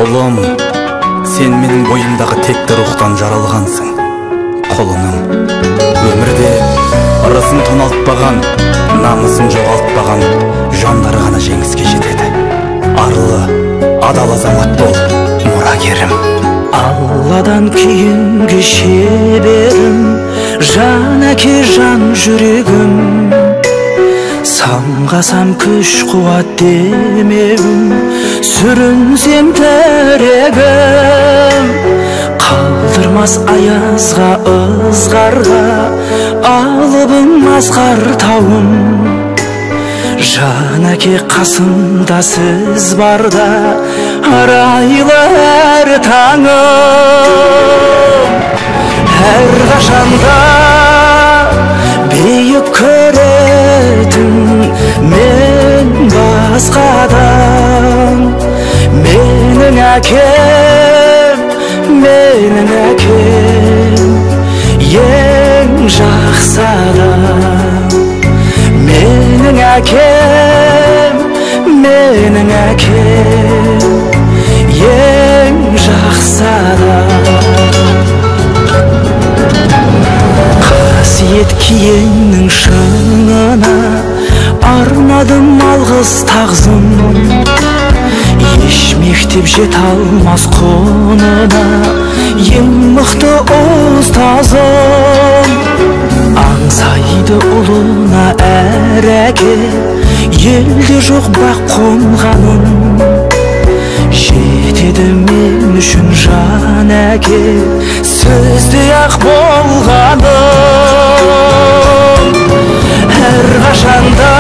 Ұлым, сен менің бойымдағы текті рухтан жаралғансың. Құлыным, өмірде ырысын тоналтпаған, намысын жоғалтпаған жандар ғана жеңіске жетеді. Арлы, адал азамат бол, мұрагерім. Алладан кейінгі шеберім, жан әке жан жүрегім. Самғасам күш қуат демеуім, сүрінсем тірегім. Қалдырмас аязға ызғарға, алыбым асқар тауым. Жан әке қасымда сіз барда, арайлы әр таңым. Әр қашанда биік көретін мен басқадан. Менің әкем, ең жақсы адам. Менің әкем, ең жақсы адам. Қасиет киеңнің шыңына арнадым алғыс тағзым. Еш мектеп жете алмас құнына ең мықты ұстазым. Аңсайды ұлына әр әке, елде жоқ бақ қонғаным. Жетеді мен үшін жан әке, сөзде ақ болғаным. Әр қашанда